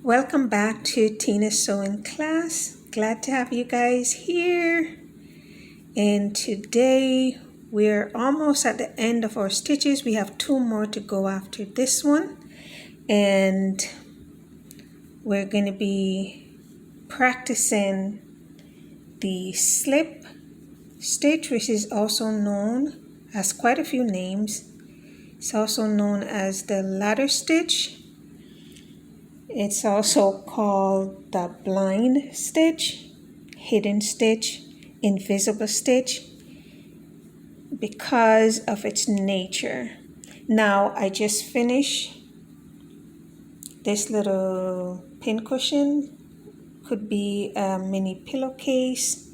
Welcome back to Tina's Sewing class. Glad to have you guys here. And today we're almost at the end of our stitches. We have 2 more to go after this one. And we're going to be practicing the slip stitch, which is also known as quite a few names. It's also known as the ladder stitch. It's also called the blind stitch, hidden stitch, invisible stitch, because of its nature. Now I just finished this little pincushion. Could be a mini pillowcase,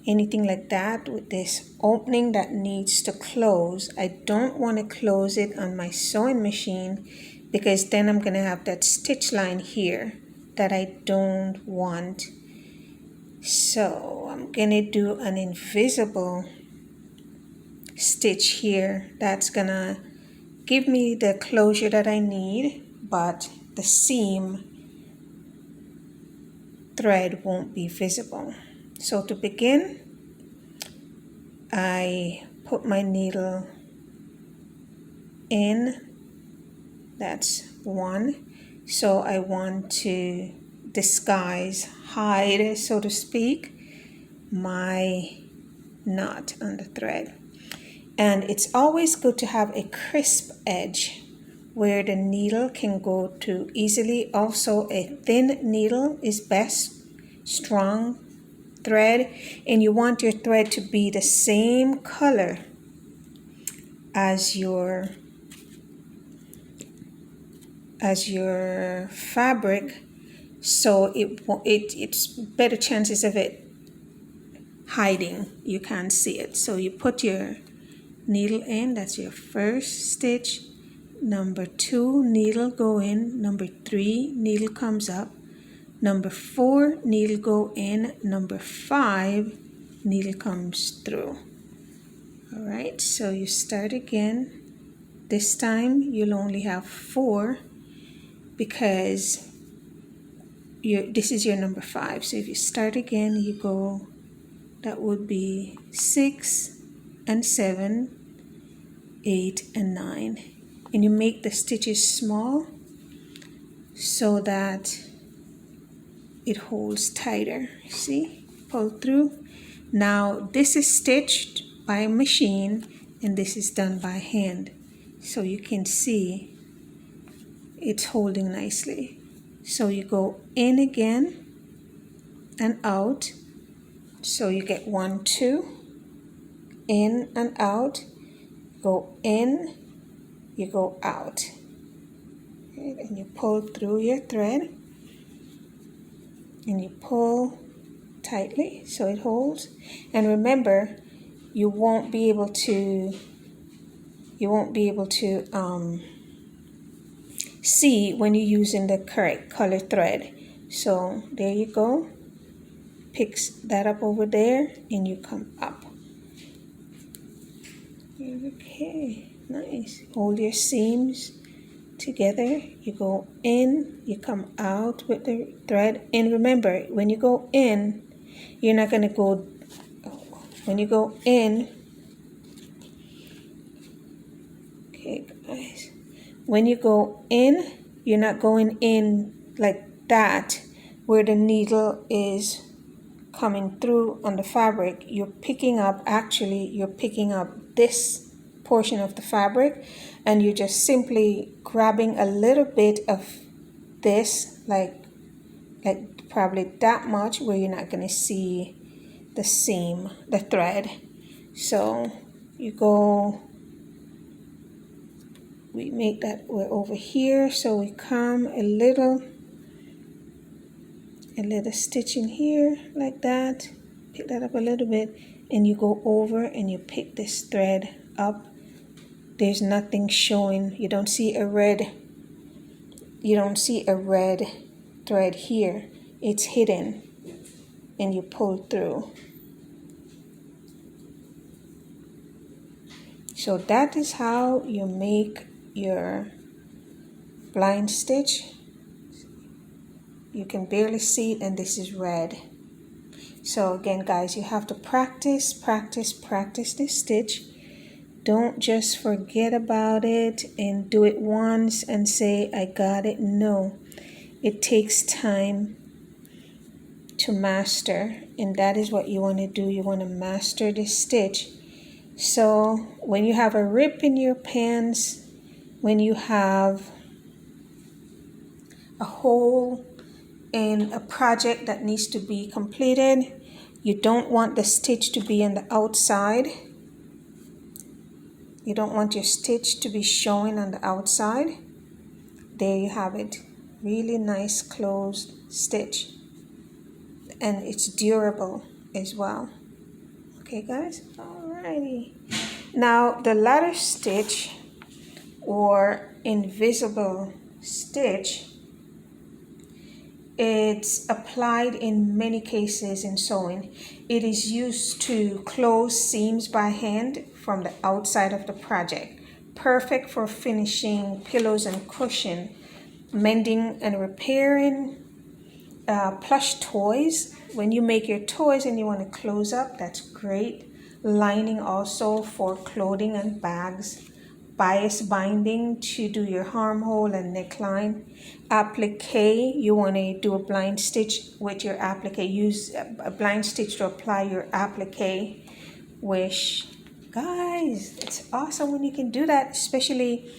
anything like that, with this opening that needs to close. I don't want to close it on my sewing machine because then I'm going to have that stitch line here that I don't want. So I'm going to do an invisible stitch here that's going to give me the closure that I need, but the seam thread won't be visible. So to begin, I put my needle in. That's 1. So I want to disguise, hide, so to speak, my knot on the thread. And it's always good to have a crisp edge where the needle can go to easily. Also, a thin needle is best, strong thread, and you want your thread to be the same color as your fabric, so it's better chances of it hiding. You can't see it. So you put your needle in. That's your first stitch. Number 2, needle go in. Number 3, needle comes up. Number 4, needle go in. Number 5, needle comes through. All right, so you start again. This time you'll only have 4 because this is your number 5. So if you start again, you go, that would be 6 and 7, 8 and 9. And you make the stitches small so that it holds tighter. See, pull through. Now this is stitched by machine and this is done by hand. So you can see it's holding nicely. So you go in again and out. So you get 1, 2, in and out. Go in, you go out. Okay, and you pull through your thread and you pull tightly so it holds. And remember, you won't be able to see when you're using the correct color thread. So there you go. Picks that up over there and you come up. Okay, nice. Hold your seams together. You go in, you come out with the thread. And remember, when you go in, you're not going to go, when you go in, okay guys, when you go in, you're not going in like that where the needle is coming through on the fabric. You're picking up this portion of the fabric and you're just simply grabbing a little bit of this, like probably that much, where you're not going to see the seam, the thread. So you go, we make that, we're over here, so we come a little stitch in here like that, pick that up a little bit, and you go over and you pick this thread up. There's nothing showing. You don't see a red thread here. It's hidden, and you pull through. So that is how you make your blind stitch. You can barely see it, and this is red. So again, guys, you have to practice this stitch. Don't just forget about it and do it once and say, I got it. No, it takes time to master, and that is what you want to do. You want to master this stitch. So when you have a rip in your pants, when you have a hole in a project that needs to be completed, you don't want the stitch to be on the outside. You don't want your stitch to be showing on the outside. There you have it. Really nice closed stitch. And it's durable as well. Okay, guys? Alrighty. Now, the ladder stitch or invisible stitch, it's applied in many cases in sewing. It is used to close seams by hand from the outside of the project. Perfect for finishing pillows and cushion, mending and repairing plush toys. When you make your toys and you want to close up, that's great. Lining also for clothing and bags. Bias binding to do your armhole and neckline. Applique, you want to do a blind stitch with your applique. Use a blind stitch to apply your applique, which, guys, it's awesome when you can do that, especially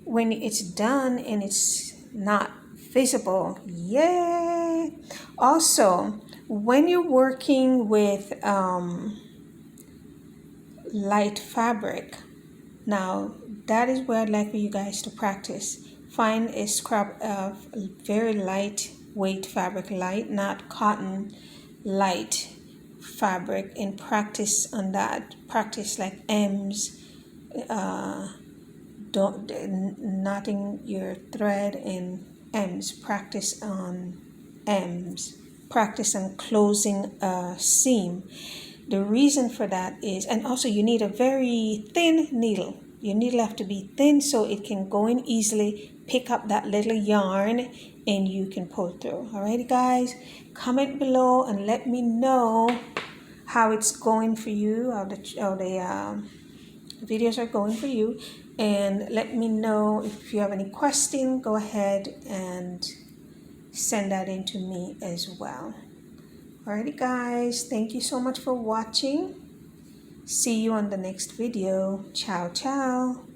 when it's done and it's not visible. Yeah. Also, when you're working with light fabric, now that is where I'd like for you guys to practice. Find a scrap of very lightweight fabric, light, not cotton, light fabric, and practice on that. Practice like M's, knotting your thread in M's. Practice on M's. Practice on closing a seam. The reason for that is, and also you need a very thin needle. Your needle have to be thin so it can go in easily, pick up that little yarn, and you can pull through. Alrighty, guys, comment below and let me know how it's going for you, how the videos are going for you, and let me know if you have any question. Go ahead and send that in to me as well. Alrighty, guys, thank you so much for watching. See you on the next video. Ciao, ciao.